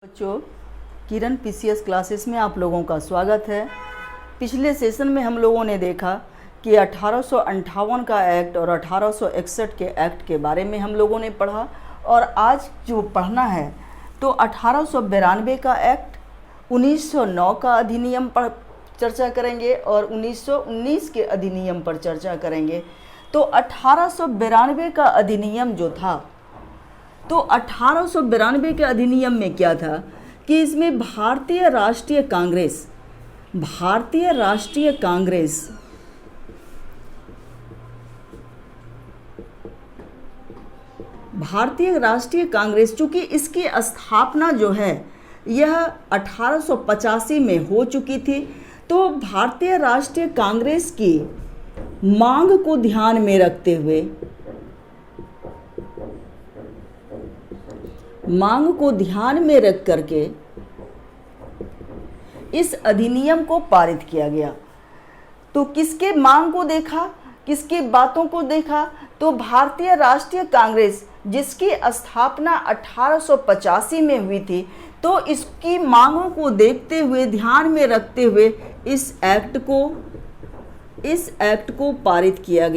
बच्चों, किरण PCS classes में आप लोगों का स्वागत है। पिछले सेशन में हम लोगों ने देखा कि 1858 का एक्ट और 1861 के एक्ट के बारे में हम लोगों ने पढ़ा, और आज जो पढ़ना है तो 1892 का एक्ट, 1909 का अधिनियम पर चर्चा करेंगे और 1919 के अधिनियम पर चर्चा करेंगे। तो 1892 का अधिनियम जो था, तो 1892 के अधिनियम में क्या था कि इसमें भारतीय राष्ट्रीय कांग्रेस चूँकि इसकी स्थापना जो है यह 1885 में हो चुकी थी, तो भारतीय राष्ट्रीय कांग्रेस की मांग को ध्यान में रखते हुए रख करके इस अधिनियम को पारित किया गया। तो किसके मांग को देखा, किसकी बातों को देखा, तो भारतीय राष्ट्रीय कांग्रेस जिसकी स्थापना 1885 में हुई थी, तो इसकी मांगों को देखते हुए, ध्यान में रखते हुए इस एक्ट को पारित किया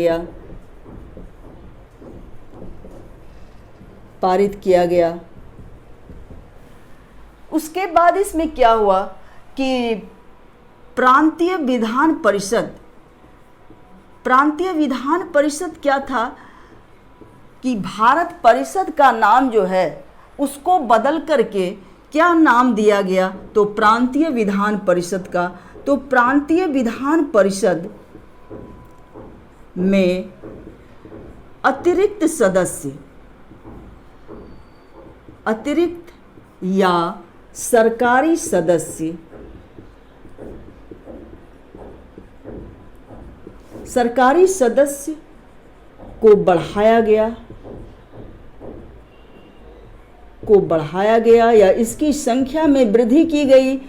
गया। उसके बाद इसमें क्या हुआ कि प्रांतीय विधान परिषद क्या था कि भारत परिषद का नाम जो है उसको बदल करके क्या नाम दिया गया, तो प्रांतीय विधान परिषद का। तो प्रांतीय विधान परिषद में अतिरिक्त या सरकारी सदस्य को बढ़ाया गया या इसकी संख्या में वृद्धि की गई।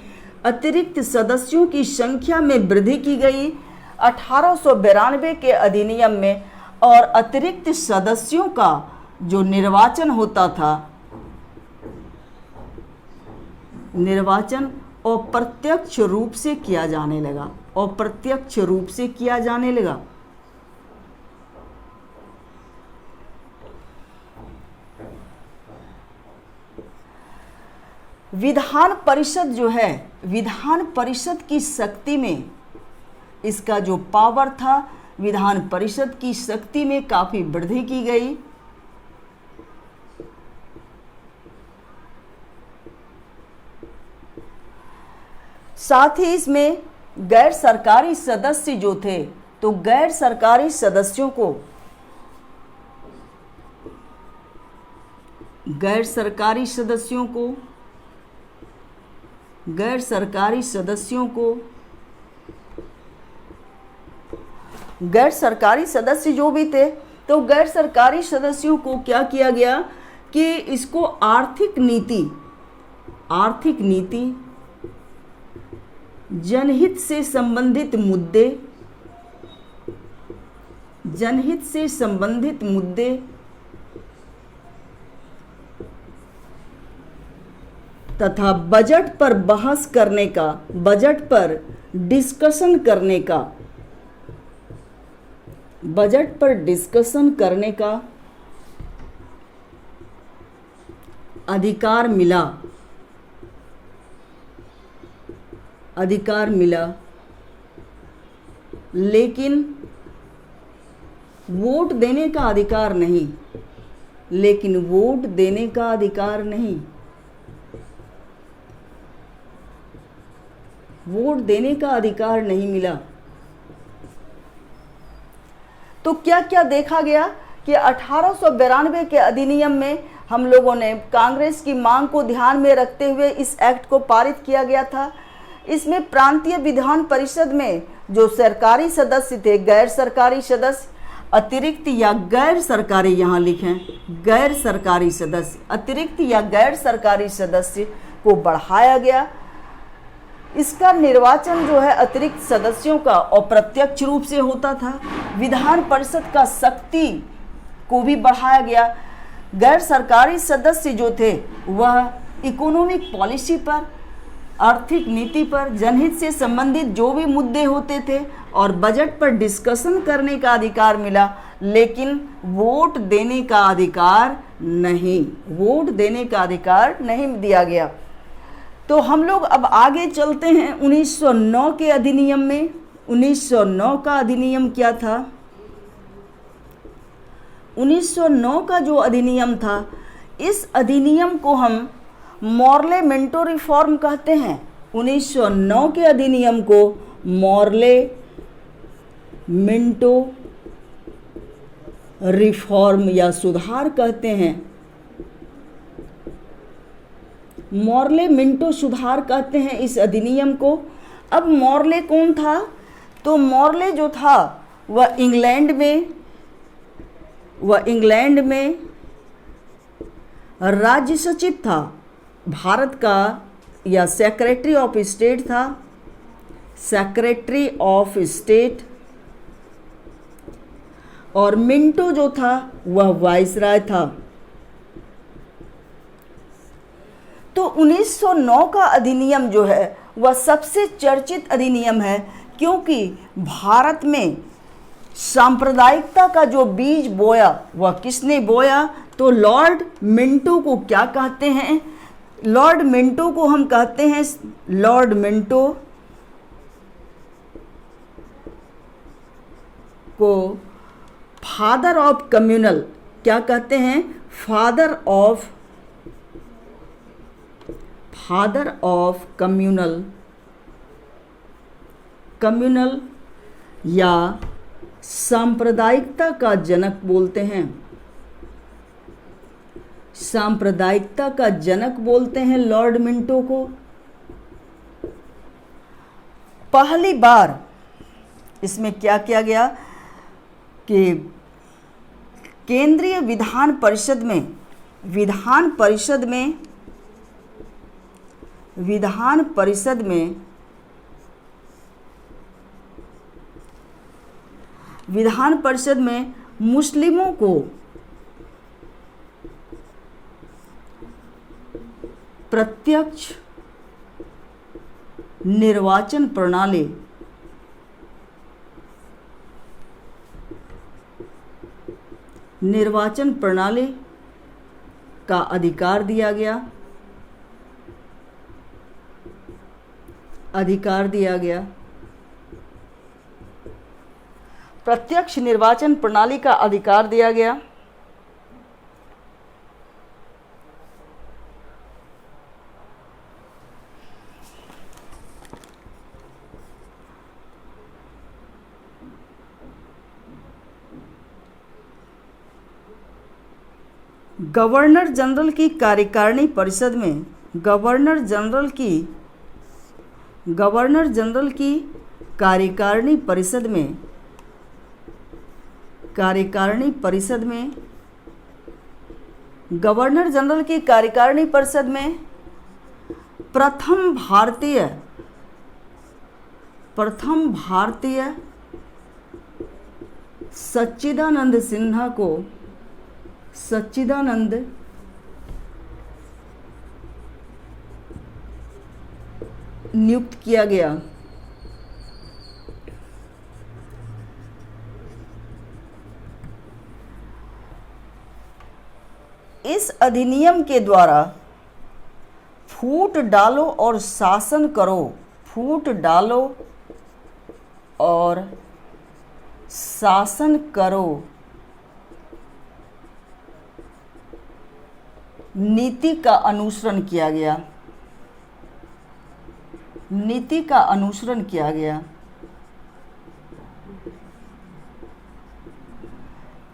अतिरिक्त सदस्यों की संख्या में वृद्धि की गई 1892 के अधिनियम में, और अतिरिक्त सदस्यों का जो निर्वाचन होता था, निर्वाचन अप्रत्यक्ष रूप से किया जाने लगा। विधान परिषद जो है, विधान परिषद की शक्ति में, इसका जो पावर था, विधान परिषद की शक्ति में काफ़ी वृद्धि की गई। साथ ही इसमें गैर सरकारी सदस्य जो थे, तो गैर सरकारी सदस्यों जो भी थे, तो गैर सरकारी सदस्यों को क्या किया गया कि इसको आर्थिक नीति, जनहित से संबंधित मुद्दे तथा बजट पर डिस्कशन करने का अधिकार मिला, लेकिन वोट देने का अधिकार नहीं मिला। तो क्या क्या देखा गया कि 1892 के अधिनियम में हम लोगों ने कांग्रेस की मांग को ध्यान में रखते हुए इस एक्ट को पारित किया गया था। इसमें प्रांतीय विधान परिषद में जो सरकारी सदस्य थे, गैर सरकारी सदस्य, अतिरिक्त या गैर सरकारी, यहाँ लिखें गैर सरकारी सदस्य, अतिरिक्त या गैर सरकारी सदस्य को बढ़ाया गया। इसका निर्वाचन जो है अतिरिक्त सदस्यों का अप्रत्यक्ष रूप से होता था। विधान परिषद का शक्ति को भी बढ़ाया गया। गैर सरकारी सदस्य जो थे वह इकोनॉमिक पॉलिसी पर, आर्थिक नीति पर, जनहित से संबंधित जो भी मुद्दे होते थे और बजट पर डिस्कशन करने का अधिकार मिला, लेकिन वोट देने का अधिकार नहीं, वोट देने का अधिकार नहीं दिया गया। तो हम लोग अब आगे चलते हैं 1909 के अधिनियम में। 1909 का अधिनियम क्या था? 1909 का जो अधिनियम था, इस अधिनियम को हम मॉर्ले मिंटो रिफॉर्म कहते हैं। 1909 के अधिनियम को मॉर्ले मिंटो रिफॉर्म या सुधार कहते हैं। मॉर्ले मिंटो सुधार कहते हैं इस अधिनियम को। अब मॉर्ले कौन था? तो मॉर्ले जो था वह इंग्लैंड में राज्य सचिव था भारत का, या सेक्रेटरी ऑफ स्टेट था, सेक्रेटरी ऑफ स्टेट। और मिंटो जो था वह वाइसराय था। तो 1909 का अधिनियम जो है वह सबसे चर्चित अधिनियम है, क्योंकि भारत में सांप्रदायिकता का जो बीज बोया वह किसने बोया? तो लॉर्ड मिंटो को क्या कहते हैं? लॉर्ड मिंटो को हम कहते हैं, लॉर्ड मिंटो को फादर ऑफ कम्युनल, क्या कहते हैं? फादर ऑफ कम्युनल या सांप्रदायिकता का जनक बोलते हैं। सांप्रदायिकता का जनक बोलते हैं लॉर्ड मिंटो को। पहली बार इसमें क्या किया गया कि केंद्रीय विधान परिषद में मुस्लिमों को प्रत्यक्ष निर्वाचन प्रणाली का अधिकार दिया गया। प्रत्यक्ष निर्वाचन प्रणाली का अधिकार दिया गया। गवर्नर जनरल की कार्यकारिणी परिषद में गवर्नर जनरल की कार्यकारिणी परिषद में प्रथम भारतीय सच्चिदानंद सिन्हा को नियुक्त किया गया। इस अधिनियम के द्वारा फूट डालो और शासन करो नीति का अनुसरण किया गया।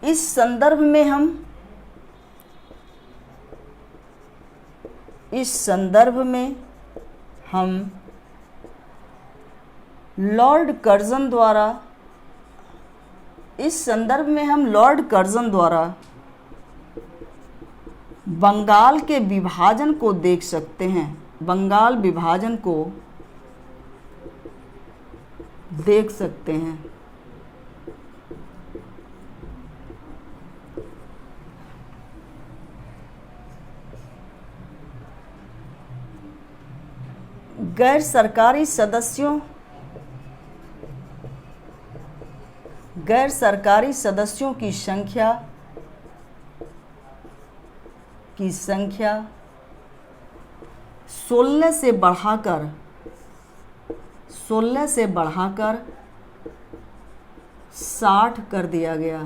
इस संदर्भ में हम लॉर्ड कर्जन द्वारा बंगाल के विभाजन को देख सकते हैं। बंगाल विभाजन को देख सकते हैं। गैर सरकारी सदस्यों की संख्या 16 से बढ़ाकर 60 कर दिया गया।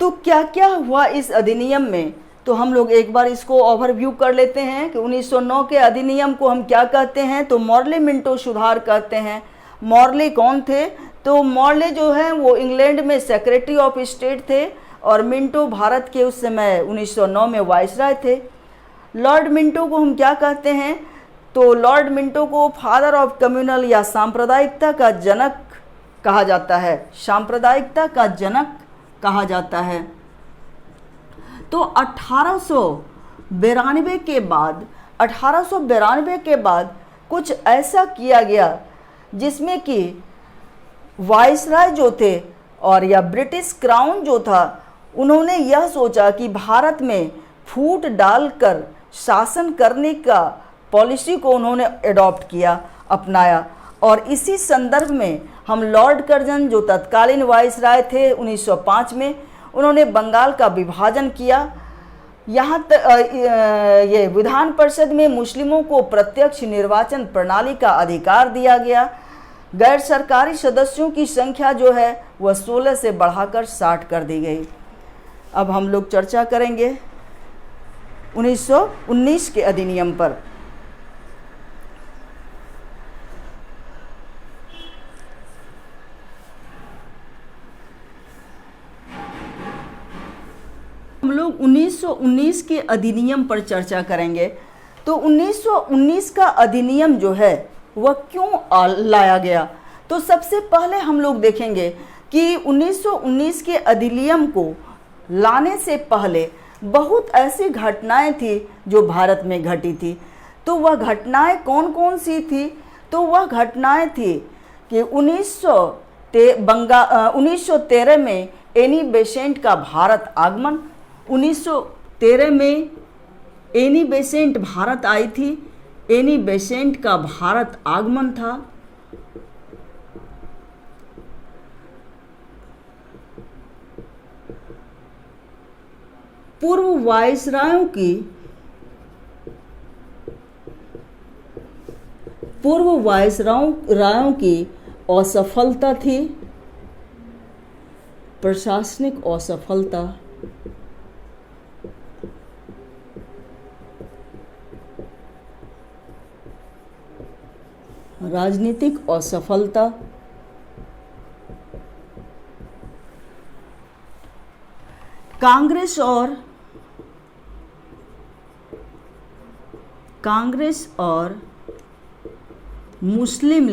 तो क्या क्या हुआ इस अधिनियम में, तो हम लोग एक बार इसको ओवरव्यू कर लेते हैं कि 1909 के अधिनियम को हम क्या कहते हैं। तो मॉर्ले मिंटो सुधार कहते हैं। मॉर्ले कौन थे? तो मॉर्ले जो है वो इंग्लैंड में सेक्रेटरी ऑफ स्टेट थे और मिंटो भारत के उस समय 1909 में वाइसराय थे। लॉर्ड मिंटो को हम क्या कहते हैं? तो लॉर्ड मिंटो को फादर ऑफ कम्युनल या सांप्रदायिकता का जनक कहा जाता है। तो 1892 के बाद कुछ ऐसा किया गया जिसमें कि वाइसराय जो थे और या ब्रिटिश क्राउन जो था, उन्होंने यह सोचा कि भारत में फूट डालकर शासन करने का पॉलिसी को उन्होंने एडॉप्ट किया, अपनाया। और इसी संदर्भ में हम लॉर्ड कर्जन जो तत्कालीन वाइसराय थे 1905 में, उन्होंने बंगाल का विभाजन किया। यहाँ ये विधान परिषद में मुस्लिमों को प्रत्यक्ष निर्वाचन प्रणाली का अधिकार दिया गया। गैर सरकारी सदस्यों की संख्या जो है वह 16 से बढ़ाकर 60 कर दी गई। अब हम लोग चर्चा करेंगे 1919 के अधिनियम पर। हम लोग 1919 के अधिनियम पर चर्चा करेंगे। तो 1919 का अधिनियम जो है वह क्यों लाया गया? तो सबसे पहले हम लोग देखेंगे कि 1919 के अधिनियम को लाने से पहले बहुत ऐसी घटनाएं थी जो भारत में घटी थी। तो वह घटनाएं कौन कौन सी थी? तो वह घटनाएं थी कि 1913 में एनी बेसेंट का भारत आगमन। 1913 में एनी बेसेंट भारत आई थी। एनी बेसेंट का भारत आगमन था। पूर्व वायसरायों की असफलता थी, प्रशासनिक असफलता, राजनीतिक असफलता, कांग्रेस और मुस्लिम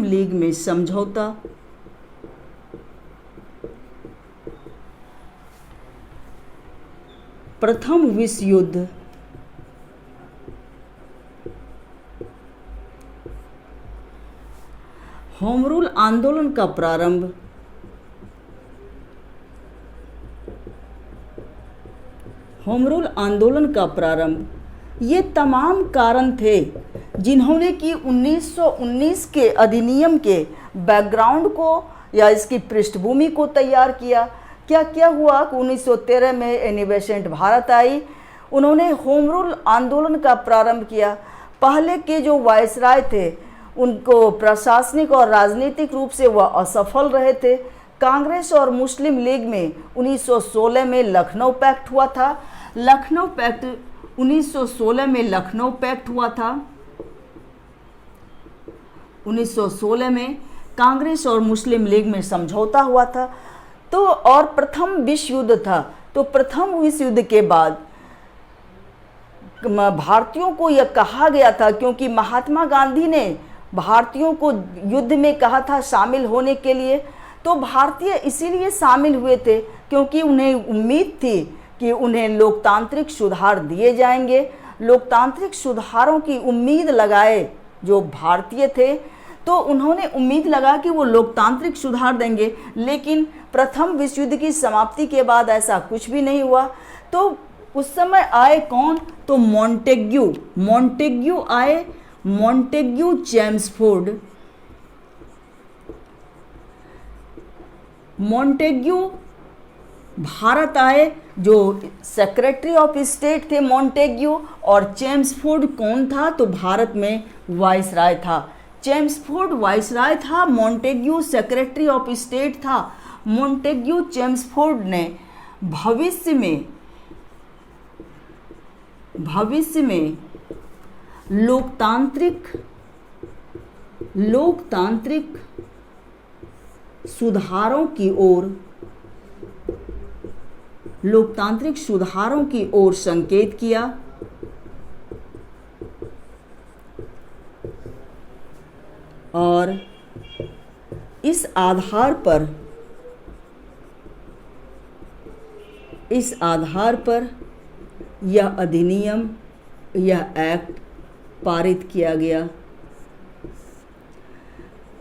लीग में समझौता, प्रथम विश्व युद्ध, होम रूल आंदोलन का प्रारंभ, ये तमाम कारण थे जिन्होंने कि 1919 के अधिनियम के बैकग्राउंड को या इसकी पृष्ठभूमि को तैयार किया। क्या क्या हुआ कि 1913 में एनी बेसेंट भारत आई, उन्होंने होम रूल आंदोलन का प्रारंभ किया। पहले के जो वायसराय थे उनको प्रशासनिक और राजनीतिक रूप से वह असफल रहे थे। कांग्रेस और मुस्लिम लीग में 1916 में लखनऊ पैक्ट हुआ था। 1916 में कांग्रेस और मुस्लिम लीग में समझौता हुआ था। तो और प्रथम विश्व युद्ध था। तो प्रथम विश्व युद्ध के बाद भारतीयों को यह कहा गया था, क्योंकि महात्मा गांधी ने भारतीयों को युद्ध में कहा था शामिल होने के लिए, तो भारतीय इसीलिए शामिल हुए थे क्योंकि उन्हें उम्मीद थी कि उन्हें लोकतांत्रिक सुधार दिए जाएंगे। लोकतांत्रिक सुधारों की उम्मीद लगाए जो भारतीय थे, तो उन्होंने उम्मीद लगा कि वो लोकतांत्रिक सुधार देंगे, लेकिन प्रथम विश्व युद्ध की समाप्ति के बाद ऐसा कुछ भी नहीं हुआ। तो उस समय आए कौन? तो मॉन्टेग्यू आए, मॉन्टेग्यू चेम्सफोर्ड। मॉन्टेग्यू भारत आए, जो सेक्रेटरी ऑफ स्टेट थे मॉन्टेग्यू, और चेम्सफोर्ड कौन था? तो भारत में वाइसराय था। चेम्सफोर्ड वाइसराय था, मॉन्टेग्यू सेक्रेटरी ऑफ स्टेट था। मॉन्टेग्यू चेम्सफोर्ड ने भविष्य में लोकतांत्रिक सुधारों की ओर संकेत किया, और इस आधार पर यह अधिनियम, यह एक्ट पारित किया गया।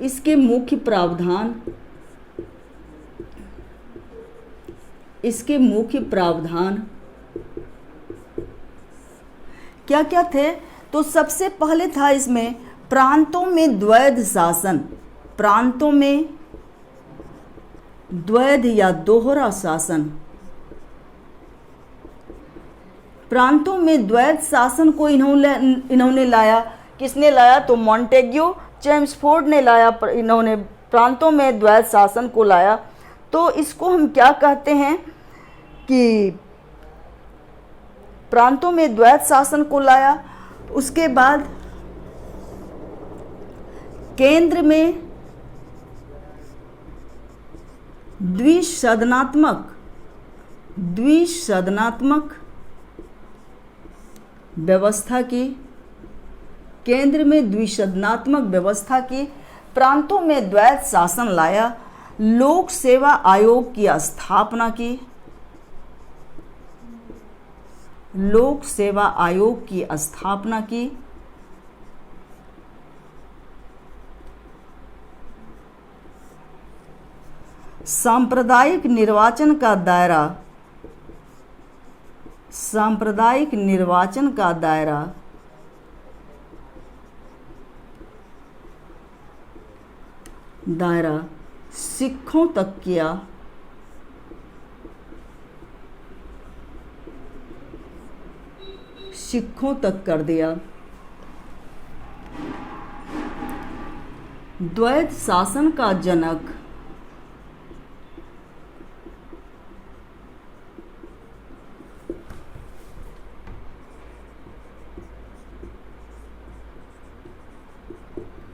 इसके मुख्य प्रावधान क्या क्या थे? तो सबसे पहले था इसमें प्रांतों में द्वैध शासन, प्रांतों में द्वैध या दोहरा शासन। प्रांतों में द्वैध शासन को इन्होंने लाया। किसने लाया? तो मॉन्टेग्यू चेम्सफोर्ड ने लाया। इन्होंने प्रांतों में द्वैध शासन को लाया। तो इसको हम क्या कहते हैं कि प्रांतों में द्वैध शासन को लाया। उसके बाद केंद्र में द्विसदनात्मक व्यवस्था की, केंद्र में द्विसदनात्मक व्यवस्था की, प्रांतों में द्वैध शासन लाया, लोक सेवा आयोग की स्थापना की, लोक सेवा आयोग की स्थापना की, सांप्रदायिक निर्वाचन का दायरा सिखों तक किया, सिखों तक कर दिया। द्वैध शासन का जनक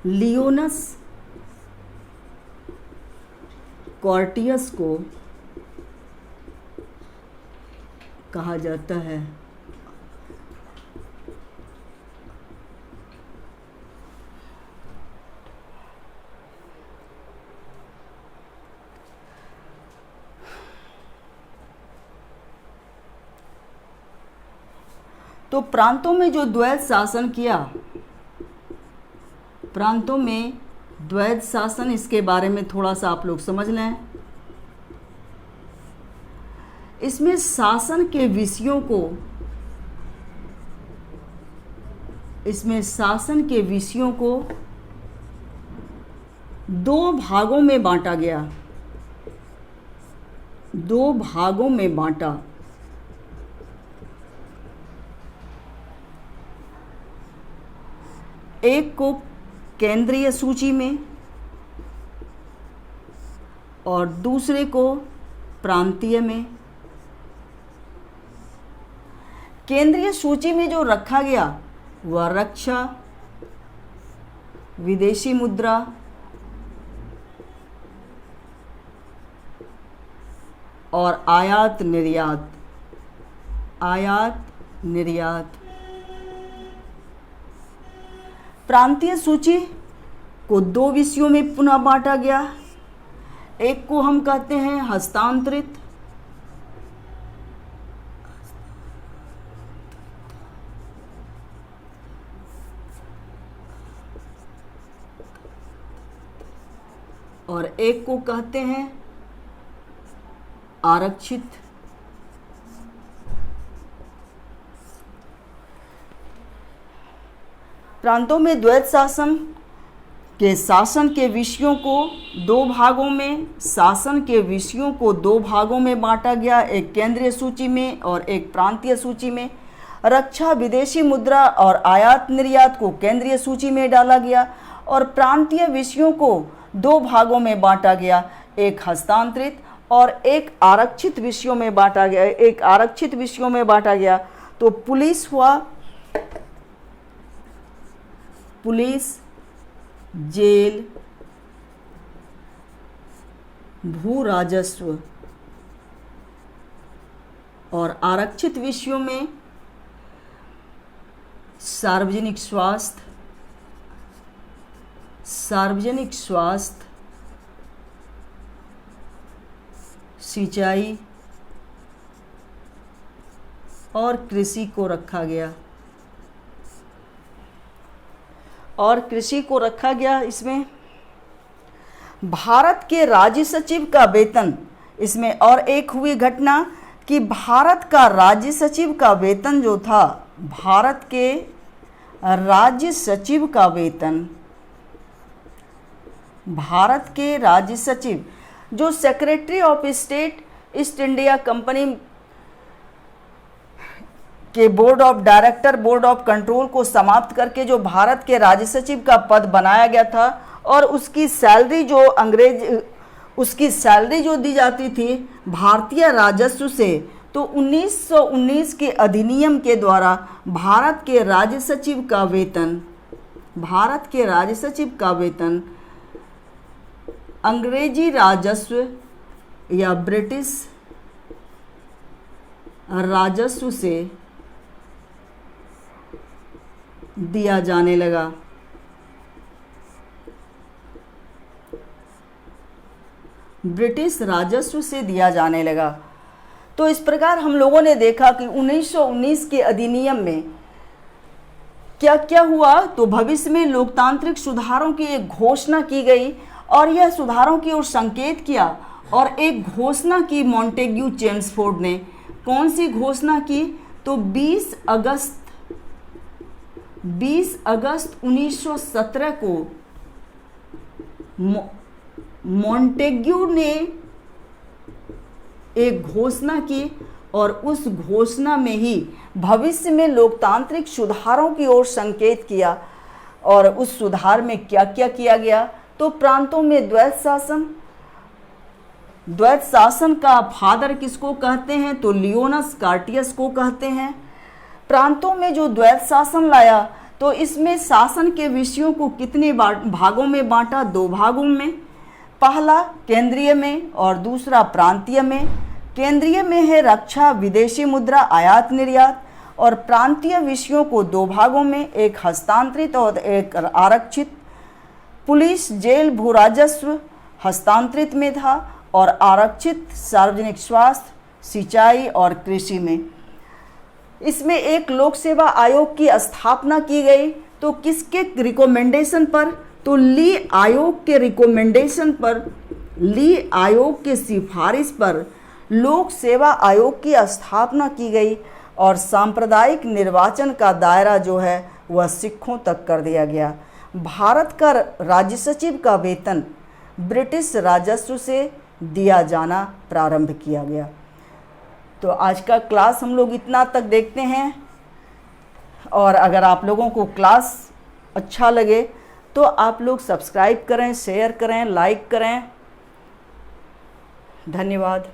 लियोनस कॉर्टियस को कहा जाता है। तो प्रांतों में जो द्वैध शासन किया, प्रांतों में द्वैध शासन, इसके बारे में थोड़ा सा आप लोग समझ लें। इसमें शासन के विषयों को दो भागों में बांटा गया, दो भागों में बांटा। एक को केंद्रीय सूची में और दूसरे को प्रांतीय में। केंद्रीय सूची में जो रखा गया वह रक्षा, विदेशी मुद्रा, और आयात निर्यात। प्रांतीय सूची को दो विषयों में पुनः बांटा गया। एक को हम कहते हैं हस्तांतरित, एक को कहते हैं आरक्षित। प्रांतों में द्वैत शासन के विषयों को दो भागों में बांटा गया, एक केंद्रीय सूची में और एक प्रांतीय सूची में। रक्षा, विदेशी मुद्रा और आयात निर्यात को केंद्रीय सूची में डाला गया और प्रांतीय विषयों को दो भागों में बांटा गया, एक हस्तांतरित और एक आरक्षित विषयों में बांटा गया। तो पुलिस हुआ, पुलिस, जेल, भू राजस्व और आरक्षित विषयों में सार्वजनिक स्वास्थ्य, सिंचाई और कृषि को रखा गया। इसमें भारत के राज्य सचिव का वेतन, इसमें और एक हुई घटना कि भारत का राज्य सचिव का वेतन जो था, भारत के राज्य सचिव का वेतन, भारत के राज्य सचिव जो secretary of state East India Company के board of director, board of control को समाप्त करके जो भारत के राज्य सचिव का पद बनाया गया था और उसकी सैलरी जो दी जाती थी भारतीय राजस्व से, तो 1919 के अधिनियम के द्वारा भारत के राज्य सचिव का वेतन अंग्रेजी राजस्व या ब्रिटिश राजस्व से दिया जाने लगा। तो इस प्रकार हम लोगों ने देखा कि 1919 के अधिनियम में क्या क्या हुआ। तो भविष्य में लोकतांत्रिक सुधारों की एक घोषणा की गई और यह सुधारों की ओर संकेत किया और एक घोषणा की मॉन्टेग्यू चेम्सफोर्ड ने। कौन सी घोषणा की? तो 20 अगस्त 1917 को मॉन्टेग्यू ने एक घोषणा की और उस घोषणा में ही भविष्य में लोकतांत्रिक सुधारों की ओर संकेत किया। और उस सुधार में क्या क्या किया गया? तो प्रांतों में द्वैत शासन का फादर किसको कहते हैं? तो लियोनस कार्टियस को कहते हैं। प्रांतों में जो द्वैत शासन लाया तो इसमें शासन के विषयों को कितने भागों में बांटा? दो भागों में। पहला केंद्रीय में और दूसरा प्रांतीय में। केंद्रीय में है रक्षा, विदेशी मुद्रा, आयात निर्यात, और प्रांतीय विषयों को दो भागों में, एक हस्तांतरित और एक आरक्षित। पुलिस, जेल, भू राजस्व हस्तांतरित में था और आरक्षित सार्वजनिक स्वास्थ्य, सिंचाई और कृषि में। इसमें एक लोक सेवा आयोग की स्थापना की गई। तो किसके रिकमेंडेशन पर? तो ली आयोग के रिकमेंडेशन पर, ली आयोग के सिफारिश पर लोक सेवा आयोग की स्थापना की गई और सांप्रदायिक निर्वाचन का दायरा जो है वह सिखों तक कर दिया गया। भारत का राज्य सचिव का वेतन ब्रिटिश राजस्व से दिया जाना प्रारंभ किया गया। तो आज का क्लास हम लोग इतना तक देखते हैं और अगर आप लोगों को क्लास अच्छा लगे तो आप लोग सब्सक्राइब करें, शेयर करें, लाइक करें। धन्यवाद।